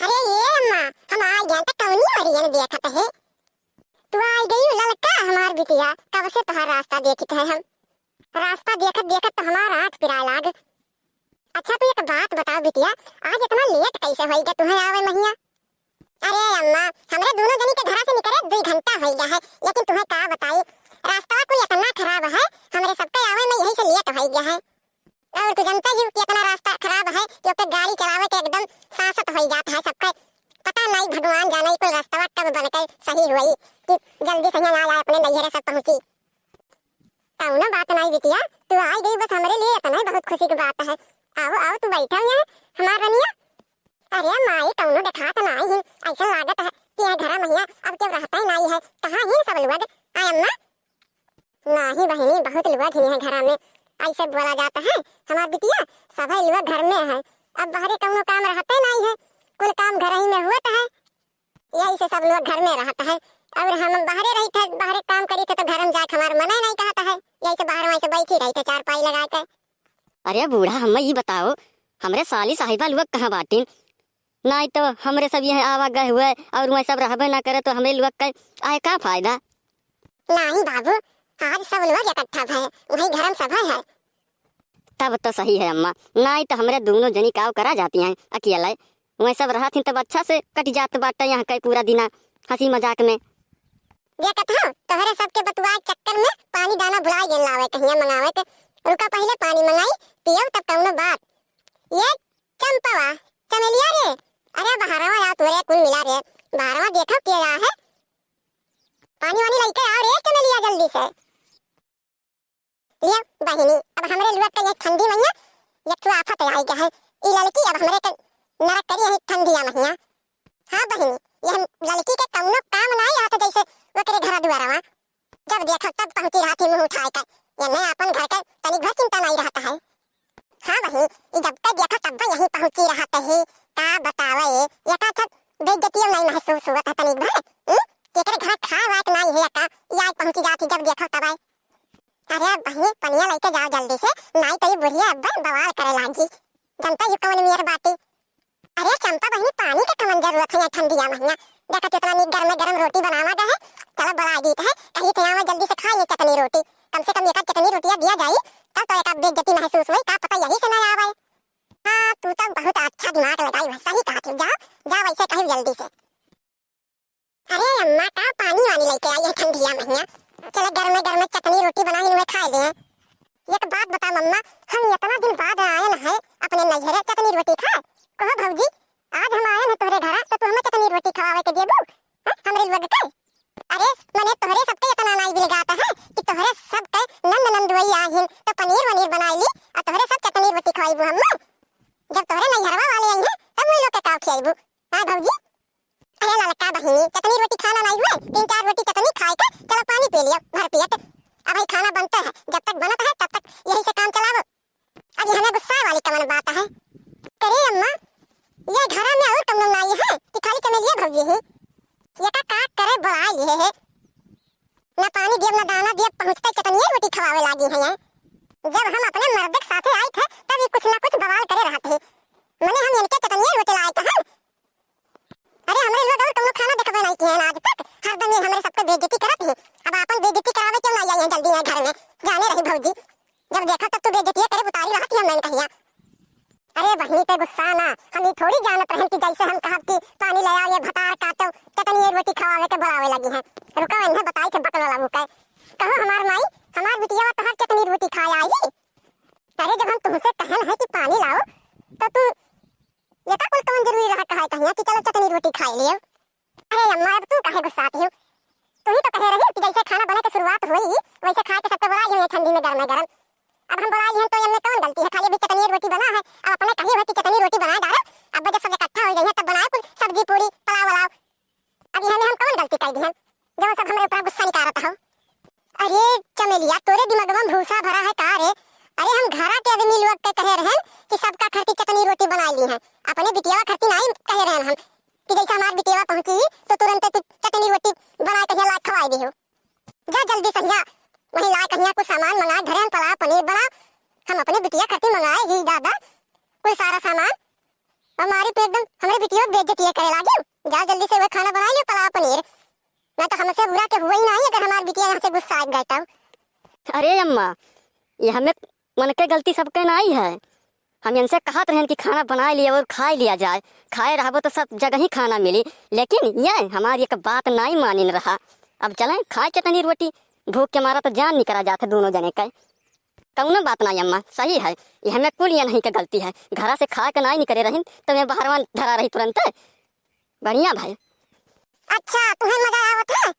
अरे ये अम्मा, हम आ गए तो कौन मरियन देखत है। तू आ गई ललका हमार बिटिया, कब से तोहार रास्ता देखत है हम। रास्ता देखत देखत तो हमारा आँख पिराए लाग। अच्छा तू एक बात बताओ बिटिया, आज इतना लेट कैसे हो गया तुम्हें आवे महिया। अरे अम्मा, हमरे दोनों जनी के घरा से निकले 2 घंटा हो गया है, लेकिन तुम्हें का बताई रास्ता कोई इतना खराब है, हमरे सबके आवे में यही से लेट हो गया है। और तू जानता ही कि इतना रास्ता खराब है कि ओपे गाड़ी चलावे के एकदम सांसत हो जाता है सबके। पता नहीं भगवान जाने कोई रास्ता कब बनकर सही हुई कि जल्दी से ना आए अपने नैहरे सब पहुंची। कौनो बात नहीं बिटिया, तू आ गई बस हमारे लिए इतना बहुत खुशी की बात है। आओ आओ तू बैठा यहाँ हमार रनिया। अरे माई कौनो देखा तो नहीं है, ऐसा लागत है कि यह घरा महिया अब क्यों रहता ही नहीं है। कहाँ है सब लोग? आय अम्मा नहीं बहनी, बहुत लोग ही है घरा में, ऐसे बोला जाता है। हमार बिटिया सभी लोग घर में है, अब बाहर कौनो काम रहते नहीं है, कुल काम घर ही में होता है, यही से सब लोग घर में रहता है। और हम बाहर रहते बाहर काम करी थे तो घर में जाके हमारा मन नहीं कहता है, यही से बाहर वहीं से बैठी रहते चार पाई लगा के। अरे बूढ़ा हम ये बताओ, हमरे साली साहिबा लोग कहाँ बाटी? नहीं तो हमरे सब यह आवा गए हुए और वह सब रहबे ना करे तो हमरे लोग का आए का फायदा? नहीं बाबू, आज सब लोग इकट्ठा है, वही घर में सब है। तब तो सही है अम्मा, नहीं तो हमरे दोनों जनी काव करा जाती हैं अकेले, वह सब रहा थी तब अच्छा से कट जात बाटे यहाँ का पूरा दिन हंसी मजाक में। देखत हो तोहरे सबके बतुआ चक्कर में पानी दाना बुलाई जन लावे कहिया मंगावे के, रुका पहले पानी मंगाई पियो तब कौनो बात। ये चंपवा चमेलिया रे, अरे बहारवा या तोरे कुल मिला रे, बहारवा देखो क्या है, पानी वानी लेके आओ रे चमेलिया जल्दी से। लिया बहिनी, अब हमरे लोग का ये ठंडी महीना ये तो आफत आई गया है, ई लड़की अब हमरे के नरक करी है ठंडिया महीना। हाँ बहिनी, ये लड़की के कौनो काम नहीं आता जैसे वो करे घर दुआरा, जब देखो तब पहुंची रहती मुंह उठाए कर, ये मैं अपन घर का तनी घर चिंता नहीं रहता है। हाँ बहिनी, जब तक देखो तब यही पहुंची रहता है, का बतावे ये का तक बेइज्जती नहीं महसूस हुआ था तनी भर केकरे घर खा वाक नहीं है का याद पहुंची जाती जब देखो तब आए। अरे बहिनी पनिया लेके जाओ जल्दी से, नहीं तो ये बुढ़िया अब्बन बवाल करे लागी, जनता यू कौन मेर बाती। अरे चंपा बहिनी पानी के कमन जरूरत है ठंडिया महीना, देखा कितना नी गरम रोटी बनावा गया है, चलो बड़ा दी है कहीं तो यहाँ जल्दी से खा ले चटनी रोटी, कम से कम एक चटनी रोटियां दिया जाए तब तो एक बेइज्जती महसूस हुई, का पता यही से ना आवे। हाँ तू तो बहुत अच्छा दिमाग लगाई, वैसा ही कहा जाओ जाओ वैसे कहीं जल्दी से। अरे अम्मा का पानी वानी लेके आई है ठंडिया महीना, चलो गर्म चटनी रोटी बना ही खा ले। एक बात बता मम्मा, हम इतना दिन बाद आए न है अपने नैहरे चटनी रोटी खाए, कहो भौजी आज हम आए हैं तोहरे घर तो तू हमें चटनी रोटी खवावे के देबू हमरे लोग के। अरे मने तोहरे सबके इतना नहीं बिलगाता है कि तोहरे सब के नंद नंदुई आहिन तो पनीर वनीर बनाई ली और तोहरे सब चटनी रोटी खवाईबू हम, जब तोहरे नैहरवा वाले आई हैं तब मुई लोग के का खियाईबू। हां भौजी अरे ललका बहिनी चटनी रोटी खाना नहीं हुए, 3-4 रोटी चटनी खाए के चलो पानी पी लियो भर पेट, अब ही खाना बनता है जब तक बनता है तब तक यही से काम चलाओ। अब हमें गुस्सा वाली कमन बात है। करे अम्मा ये घरा में और कम नहीं है कि खाली चमेलिया भौजी ही, ये का करे बड़ा ये है ना पानी दिए ना दाना दिए पहुंचते चटनी रोटी खवावे लागी है। जब हम अपने मर्द के साथे आए थे तब कुछ ना कुछ बवाल करे रहते, मने हम इनके चटनी रोटी लाए थे। अरे हमरे लोग और कौनो खाना देखबे नहीं किए आज तक, हरदम ये हमरे सबको बेइज्जती करत है, अब अपन बेइज्जती करावे क्यों नहीं आई है जल्दी है घर में, जाने रही भौजी जब देखा तब तो बेइज्जती करे उतारी रहती हम नहीं कहिया। अरे बहनी पे गुस्सा ना, हम ये थोड़ी जानत रहन कि जैसे हम कहब कि पानी ले आओ ये भतार काटो चटनी रोटी खवावे के बुलावे लगी है, रुका इन्हें बताई के बकल वाला मुका कहो हमार माई हमार बिटिया तो हर चटनी रोटी खाया आई। अरे जब हम तुमसे कहन है कि पानी लाओ तो तू ये का कुल कौन जरूरी रहा कहा कहिया कि चलो चटनी रोटी खा लियो। अरे अम्मा अब तू काहे गुस्साती हो, तू ही तो कह रही कि जैसे खाना बने के शुरुआत हुई वैसे खा के सबको बुलाई है ठंडी में गरम, अब हम बुलाई हैं तो इनमें कौन गलती है, खाली अभी चटनी रोटी बना है, अब अपने कही हुई चटनी रोटी बना डालो, अब जब सब इकट्ठा हो जाएंगे तब बनाए कुछ सब्जी पूरी पुलाव वलाव, अब यहाँ में हम कौन गलती कर दी हैं जो सब हमारे ऊपर गुस्सा निकालता हो। अरे चमेलिया तोरे दिमाग में भूसा भरा है का रे, अरे हम घरा के आदमी लोग के कहे रहे कि सबका खर्ची चटनी रोटी बना ली है, अपने बिटिया खर्ची नहीं कह रहे हम कि जैसे हमारी बिटिया पहुंची तो तुरंत चटनी रोटी बना के ला खवाई दी हो, जा जल्दी से जा वहीं ला कहिया कुछ सामान मंगाए घरे पुलाव पनीर बना, हम अपने बिटिया खर्ची मंगाए ही दादा कोई सारा सामान हमारी पे एकदम हमरे बिटिया बेइज्जती करे लागी। जा जल्दी से वो खाना बना लियो, पुलाव पनीर। मैं तो हमसे बुरा के हुआ ही नहीं अगर हमारी बिटिया यहाँ से गुस्सा आ गई तो। अरे अम्मा, ये हमें मन के गलती सबके नहीं है। हम इनसे कहत रहें कि खाना बना लिया और खा लिया जाए, खाए रहबो तो सब जगह ही खाना मिली, लेकिन ये हमारी एक बात नहीं मानी रहा। अब चलें खाए चटनी रोटी, भूख के मारा तो जान निकला जाते दोनों जने का। कौनो बात नहीं अम्मा, सही है, ये हमें कुल ये नहीं का गलती है। घर से खा के नहीं निकले रही तो मैं बाहर धरा रही तुरंत। बढ़िया भाई। अच्छा तुम्हें मजा आवत है